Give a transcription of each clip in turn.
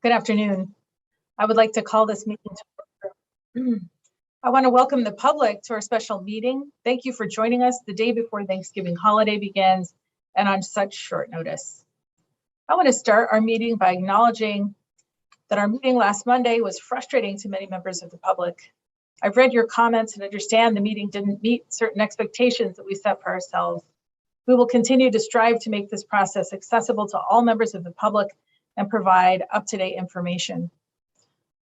Good afternoon. I would like to call this meeting to order. I want to welcome the public to our special meeting. Thank you for joining us the day before Thanksgiving holiday begins and on such short notice. I want to start our meeting by acknowledging that our meeting last Monday was frustrating to many members of the public. I've read your comments and understand the meeting didn't meet certain expectations that we set for ourselves. We will continue to strive to make this process accessible to all members of the public and provide up-to-date information.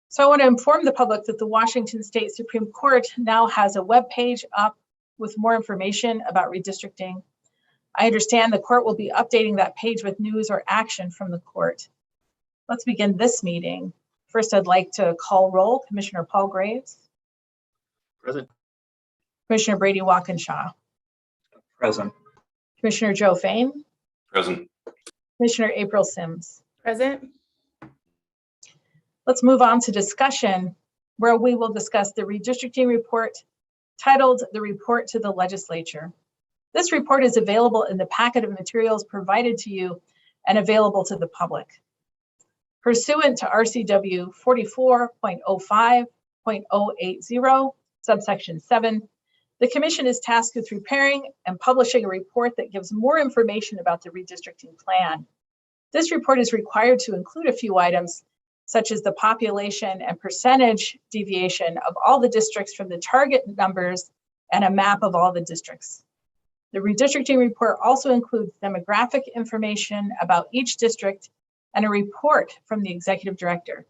So I want to inform the public that the Washington State Supreme Court now has a web page up with more information about redistricting. I understand the court will be updating that page with news or action from the court. Let's begin this meeting. First, I'd like to call roll. Commissioner Paul Graves. Present. Commissioner Brady Walkinshaw. Present. Commissioner Joe Fain. Present. Commissioner April Sims. Present. Let's move on to discussion, where we will discuss the redistricting report titled The Report to the Legislature. This report is available in the packet of materials provided to you and available to the public. Pursuant to RCW 44.05.080, subsection 7, the Commission is tasked with preparing and publishing a report that gives more information about the redistricting plan. This report is required to include a few items, such as the population and percentage deviation of all the districts from the target numbers and a map of all the districts. The redistricting report also includes demographic information about each district and a report from the executive director.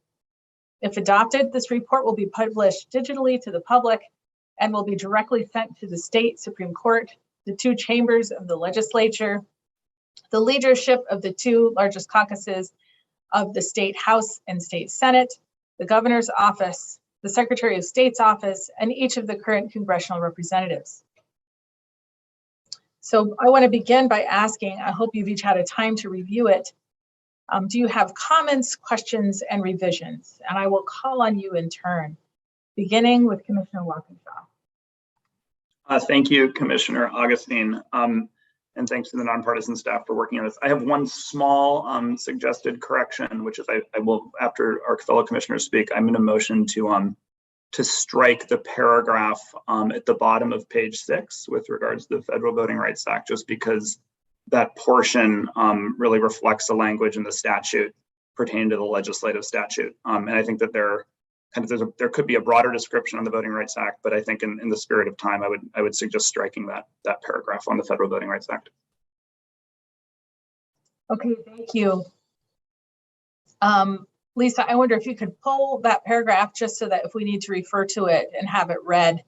If adopted, this report will be published digitally to the public and will be directly sent to the state Supreme Court, the two chambers of the legislature, the leadership of the two largest caucuses of the state House and state Senate, the governor's office, the Secretary of State's office, and each of the current congressional representatives. So I want to begin by asking, I hope you've each had a time to review it. Do you have comments, questions, and revisions? And I will call on you in turn, beginning with Commissioner Walkinshaw. Thank you, Commissioner Augustine. And thanks to the nonpartisan staff for working on this. I have one small suggested correction, which is I will, after our fellow commissioners speak, I'm going to motion to strike the paragraph at the bottom of page 6 with regards to the Federal Voting Rights Act, just because that portion really reflects the language in the statute pertaining to the legislative statute. And I think that there could be a broader description on the Voting Rights Act, but I think in the spirit of time, I would suggest striking that paragraph on the Federal Voting Rights Act. Okay, thank you. Lisa, I wonder if you could pull that paragraph just so that if we need to refer to it and have it read,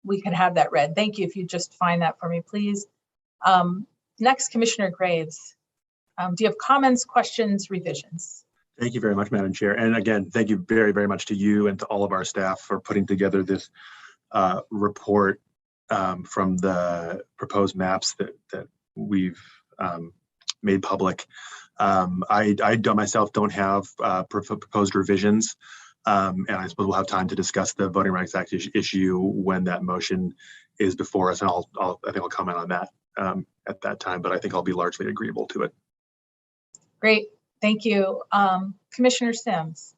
we can have that read. Thank you if you just find that for me, please. Next, Commissioner Graves. Do you have comments, questions, revisions? Thank you very much, Madam Chair. And again, thank you very, very much to you and to all of our staff for putting together this report from the proposed maps that we've made public. I myself don't have proposed revisions, and I suppose we'll have time to discuss the Voting Rights Act issue when that motion is before us, and I think I'll comment on that at that time, but I think I'll be largely agreeable to it. Great. Thank you. Commissioner Sims.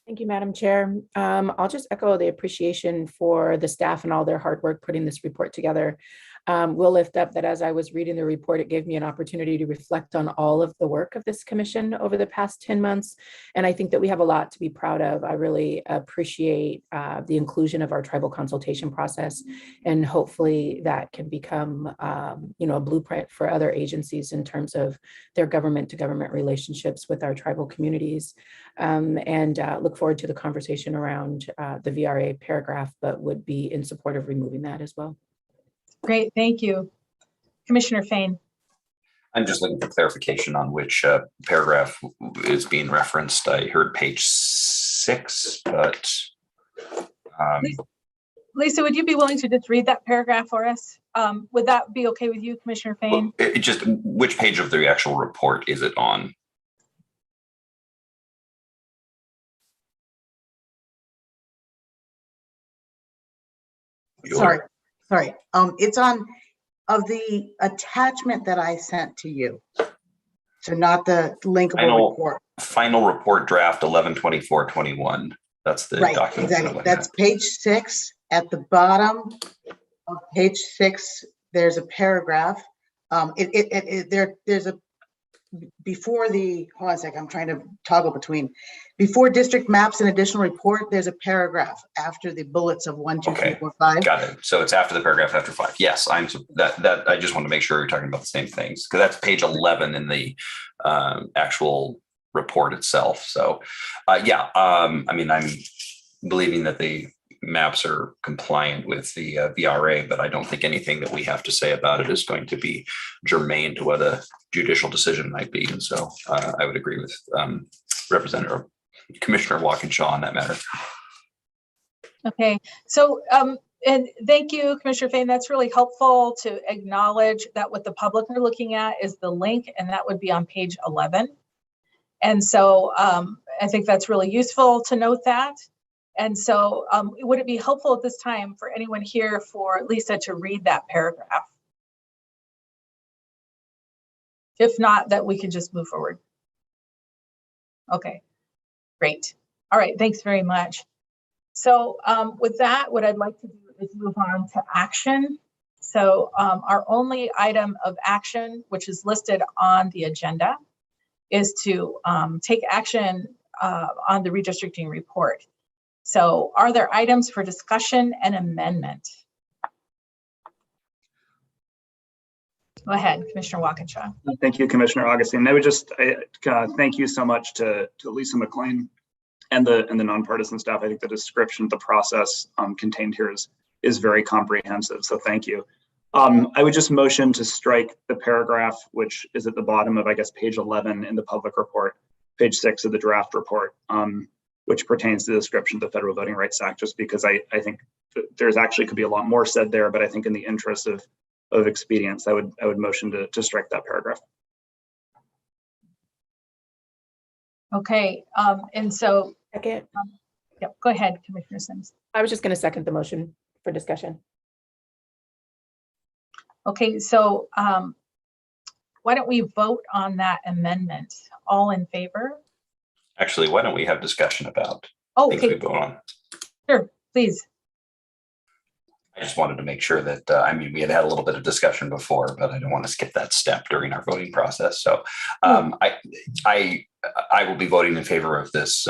Thank you, Madam Chair. I'll just echo the appreciation for the staff and all their hard work putting this report together. We'll lift up that as I was reading the report, it gave me an opportunity to reflect on all of the work of this commission over the past 10 months. And I think that we have a lot to be proud of. I really appreciate the inclusion of our tribal consultation process. And hopefully that can become a blueprint for other agencies in terms of their government to government relationships with our tribal communities. And look forward to the conversation around the VRA paragraph, but would be in support of removing that as well. Great, thank you. Commissioner Fain. I'm just looking for clarification on which paragraph is being referenced. I heard page 6, but Lisa, would you be willing to just read that paragraph for us? Would that be okay with you, Commissioner Fain? Well, just which page of the actual report is it on? Sorry. It's on the attachment that I sent to you. So not the linkable report. final report draft 11/24/21. That's the Right, document. exactly. That's page 6. At the bottom of page 6, there's a paragraph. There's a, before the, hold on a second, I'm trying to toggle between. Before district maps and additional report, there's a paragraph after the bullets of 1, 2, 3, 4, 5. Got it. So it's after the paragraph after 5. Yes, that I just want to make sure you're talking about the same things, because that's page 11 in the actual report itself. So yeah, I mean, I'm believing that the maps are compliant with the VRA, but I don't think anything that we have to say about it is going to be germane to what a judicial decision might be. And so I would agree with Commissioner Walkinshaw on that matter. Okay, so and thank you, Commissioner Fain. That's really helpful to acknowledge that what the public are looking at is the link, and that would be on page 11. And so I think that's really useful to note that. And so would it be helpful at this time for anyone here for Lisa to read that paragraph? If not, that we can just move forward. Okay, great. All right, thanks very much. So with that, what I'd like to do is move on to action. So our only item of action, which is listed on the agenda, is to take action on the redistricting report. So are there items for discussion and amendment? Go ahead, Commissioner Walkinshaw. Thank you, Commissioner Augustine. I would just thank you so much to Lisa McLean and the nonpartisan staff. I think the description of the process contained here is very comprehensive. So thank you. I would just motion to strike the paragraph, which is at the bottom of, I guess, page 11 in the public report, page 6 of the draft report, which pertains to the description of the Federal Voting Rights Act, just because I think there's actually could be a lot more said there, but I think in the interest of expedience, I would motion to strike that paragraph. Okay, and so, Second. yeah, go ahead, Commissioner Sims. I was just going to second the motion for discussion. Okay, so why don't we vote on that amendment? All in favor? Actually, why don't we have discussion about things Okay, we vote on? sure, please. I just wanted to make sure that, I mean, we had a little bit of discussion before, but I don't want to skip that step during our voting process. So I will be voting in favor of this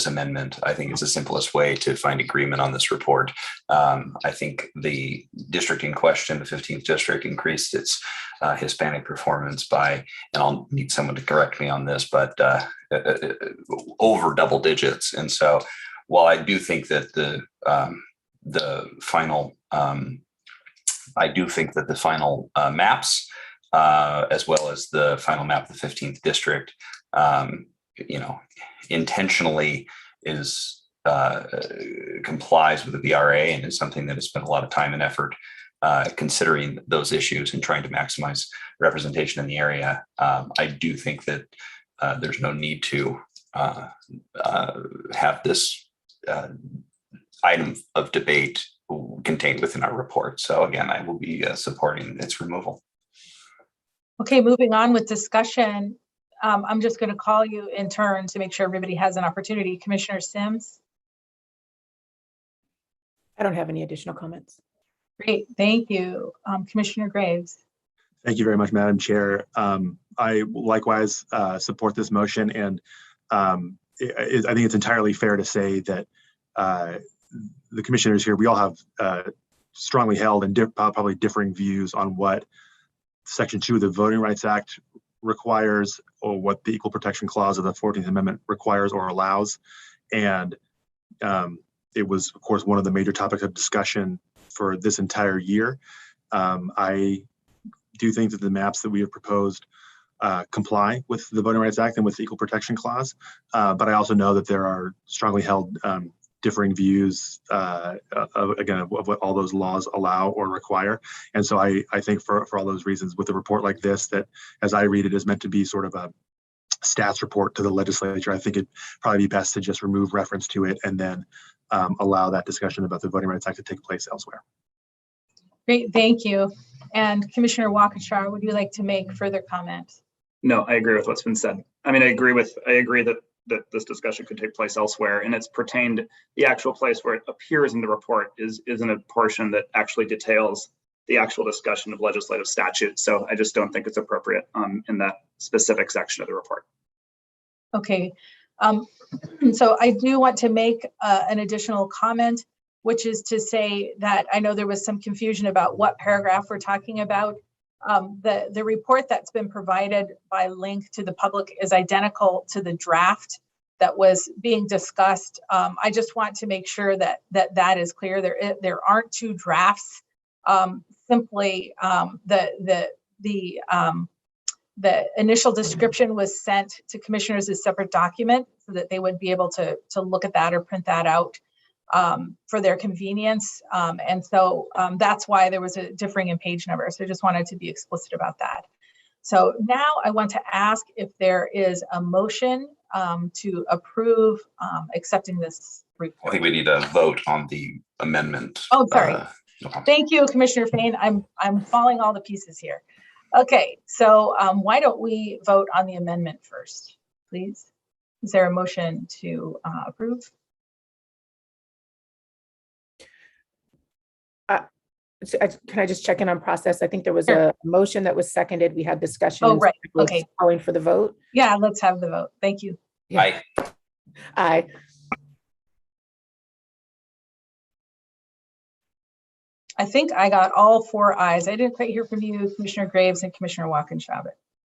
amendment. I think it's the simplest way to find agreement on this report. I think the district in question, the 15th district, increased its Hispanic performance by, and I'll need someone to correct me on this, but over double digits. And so while I do think that the final, maps, as well as the final map of the 15th district, intentionally complies with the VRA and is something that has spent a lot of time and effort considering those issues and trying to maximize representation in the area. I do think that there's no need to have this item of debate contained within our report. So again, I will be supporting its removal. Okay, moving on with discussion. I'm just going to call you in turn to make sure everybody has an opportunity. Commissioner Sims? I don't have any additional comments. Great, thank you. Commissioner Graves? Thank you very much, Madam Chair. I likewise support this motion, and I think it's entirely fair to say that the commissioners here, we all have strongly held and probably differing views on what Section 2 of the Voting Rights Act requires, or what the Equal Protection Clause of the 14th Amendment requires or allows. And it was, of course, one of the major topics of discussion for this entire year. I do think that the maps that we have proposed comply with the Voting Rights Act and with the Equal Protection Clause. But I also know that there are strongly held differing views, of what all those laws allow or require. And so I think for all those reasons, with a report like this, that as I read it is meant to be sort of a stats report to the legislature, I think it'd probably be best to just remove reference to it and then allow that discussion about the Voting Rights Act to take place elsewhere. Great, thank you. And Commissioner Walkinshaw, would you like to make further comments? No, I agree with what's been said. I mean, I agree that this discussion could take place elsewhere, and it's pertained, the actual place where it appears in the report is in a portion that actually details the actual discussion of legislative statute. So I just don't think it's appropriate in that specific section of the report. Okay. So I do want to make an additional comment, which is to say that I know there was some confusion about what paragraph we're talking about. The report that's been provided by link to the public is identical to the draft that was being discussed. I just want to make sure that that is clear. There aren't two drafts. Simply the initial description was sent to commissioners as a separate document so that they would be able to look at that or print that out for their convenience. And so that's why there was a differing in page number. So I just wanted to be explicit about that. So now I want to ask if there is a motion to approve accepting this report. I think we need a vote on the amendment. Oh, sorry. No problem. Thank you, Commissioner Fain. I'm following all the pieces here. Okay, so why don't we vote on the amendment first, please? Is there a motion to approve? Can I just check in on process? I think there was a motion that was seconded. We had discussion. Oh, right. Okay. Calling for the vote. Yeah, let's have the vote. Thank you. Aye. Aye. I think I got all 4 ayes. I didn't quite hear from you, Commissioner Graves and Commissioner Walkinshaw.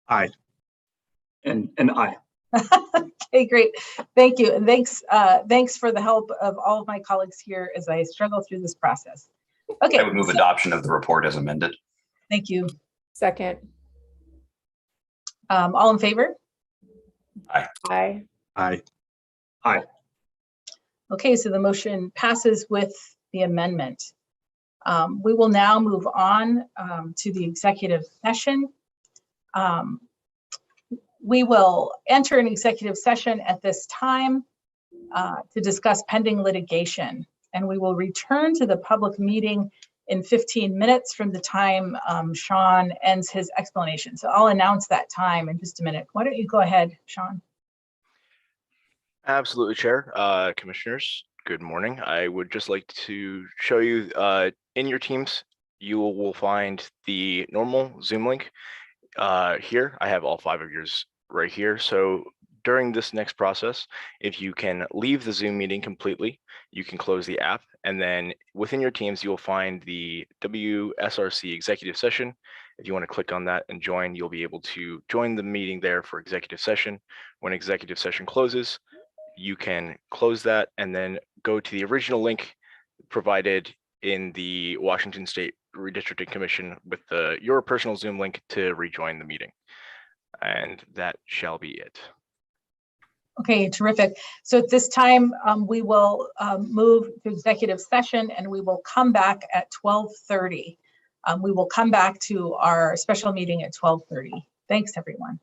Aye. And aye. Okay, great. Thank you. And thanks for the help of all of my colleagues here as I struggle through this process. Okay. I would move adoption of the report as amended. Thank you. Second. All in favor? Aye. Aye. Aye. Okay, so the motion passes with the amendment. We will now move on to the executive session. We will enter an executive session at this time to discuss pending litigation, and we will return to the public meeting in 15 minutes from the time Sean ends his explanation. So I'll announce that time in just a minute. Why don't you go ahead, Sean? Absolutely, Chair. Commissioners, good morning. I would just like to show you in your Teams, you will find the normal Zoom link here. I have all 5 of yours right here. So during this next process, if you can leave the Zoom meeting completely, you can close the app, and then within your Teams, you'll find the WSRC executive session. If you want to click on that and join, you'll be able to join the meeting there for executive session. When executive session closes, you can close that and then go to the original link provided in the Washington State Redistricting Commission with your personal Zoom link to rejoin the meeting. And that shall be it. Okay, terrific. So at this time, we will move to executive session and we will come back at 12:30. We will come back to our special meeting at 12:30. Thanks, everyone.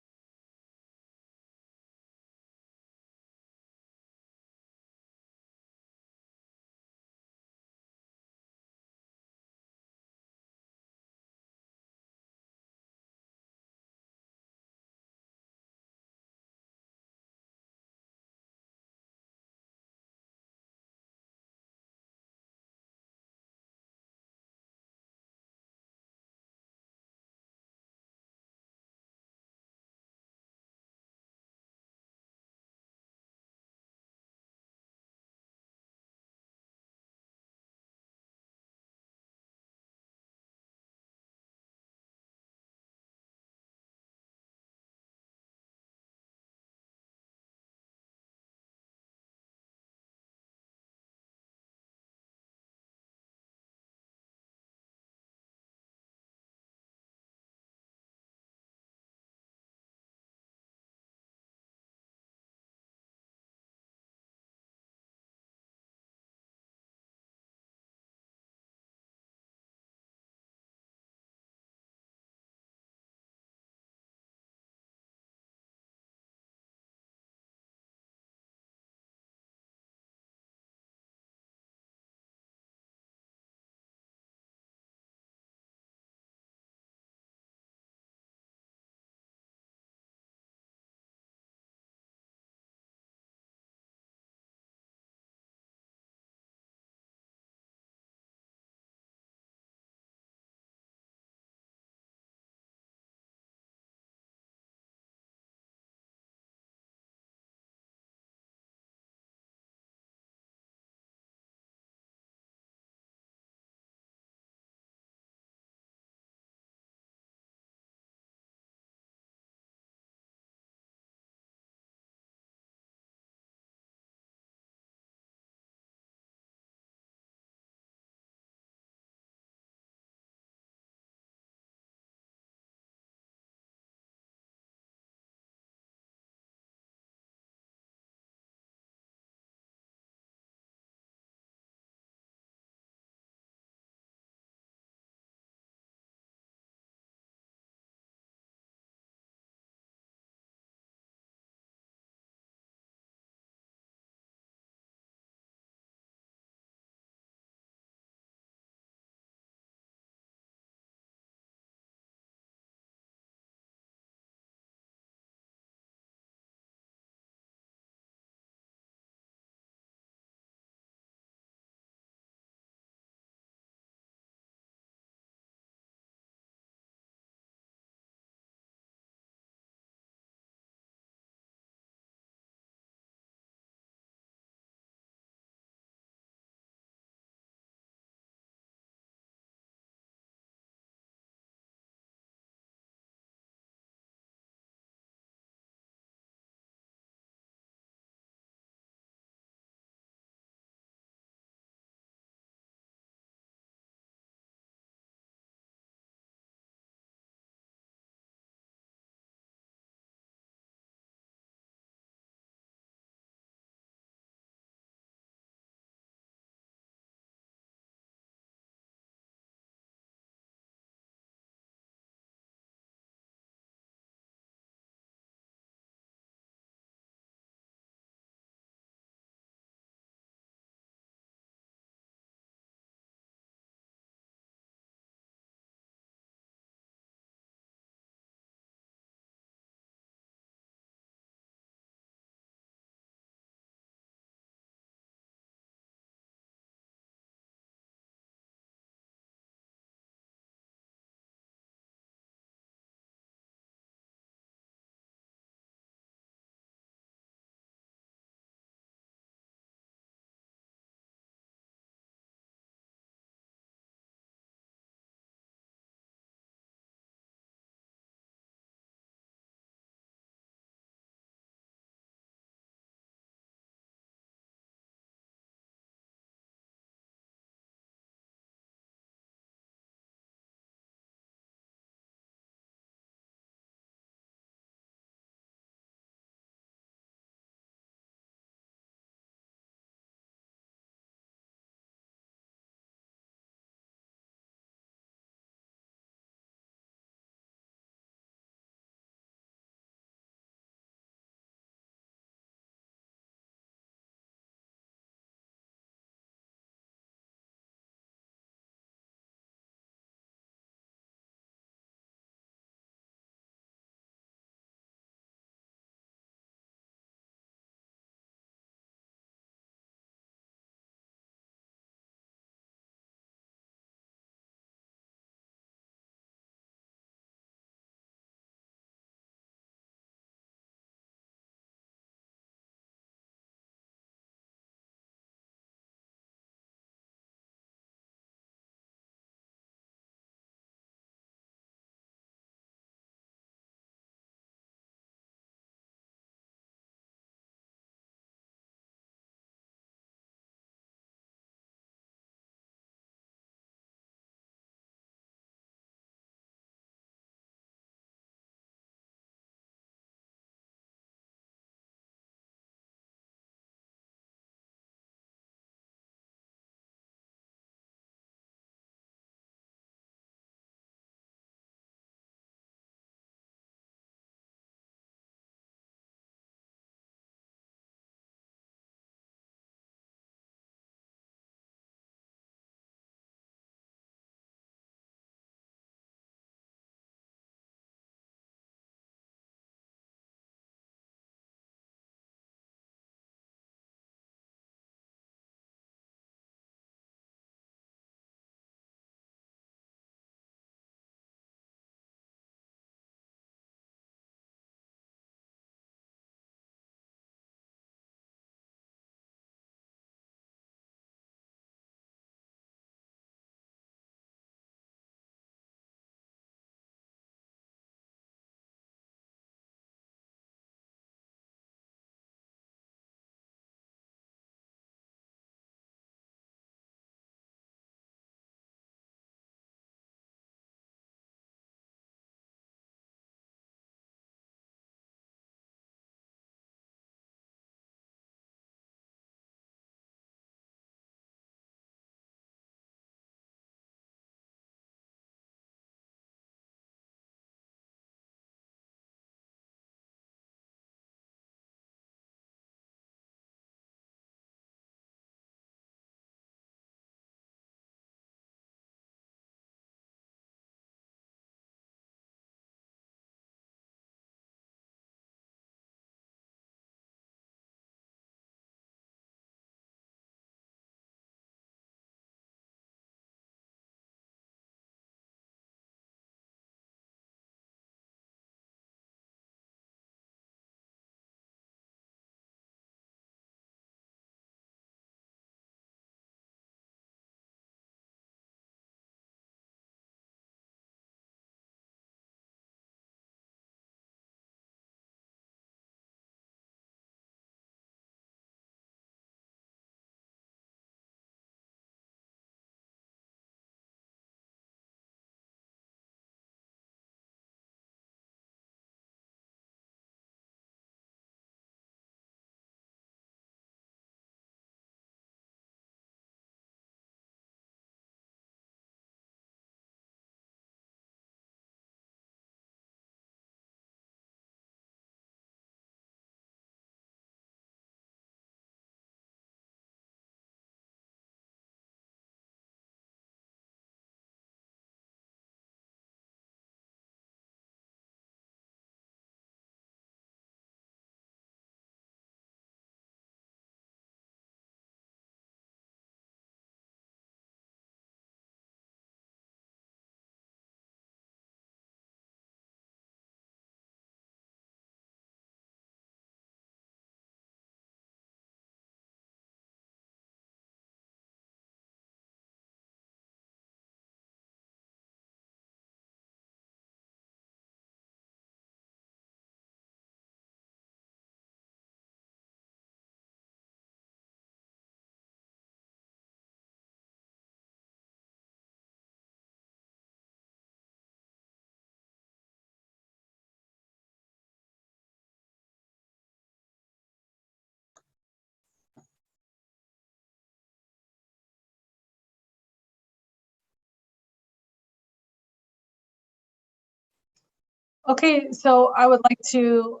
Okay, so I would like to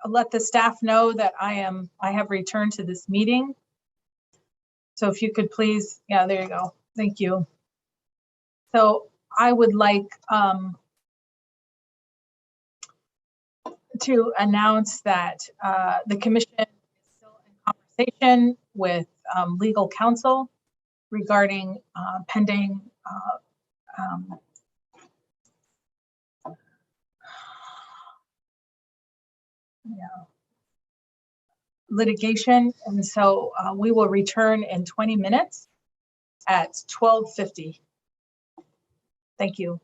let the staff know that I have returned to this meeting. So if you could please, yeah, there you go. Thank you. So I would like to announce that the commission is still in conversation with legal counsel regarding pending litigation. And so we will return in 20 minutes at 12:50. Thank you.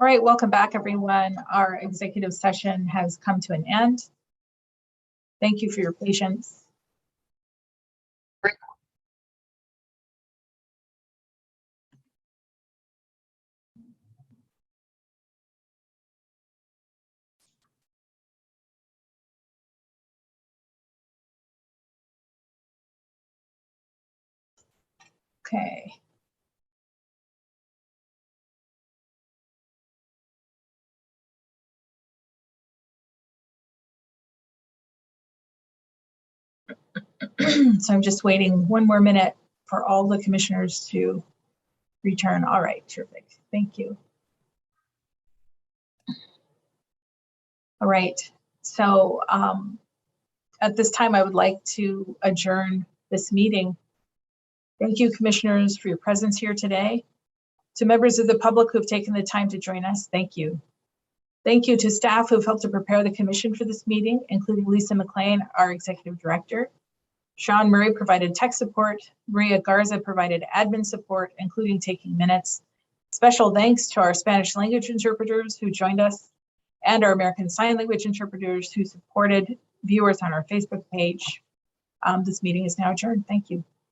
All right, welcome back, everyone. Our executive session has come to an end. Thank you for your patience. Okay. So I'm just waiting one more minute for all the commissioners to return. All right, terrific. Thank you. All right, so at this time, I would like to adjourn this meeting. Thank you, commissioners, for your presence here today. To members of the public who have taken the time to join us, thank you. Thank you to staff who have helped to prepare the commission for this meeting, including Lisa McLean, our executive director. Sean Murray provided tech support. Maria Garza provided admin support, including taking minutes. Special thanks to our Spanish language interpreters who joined us and our American Sign Language interpreters who supported viewers on our Facebook page. This meeting is now adjourned. Thank you.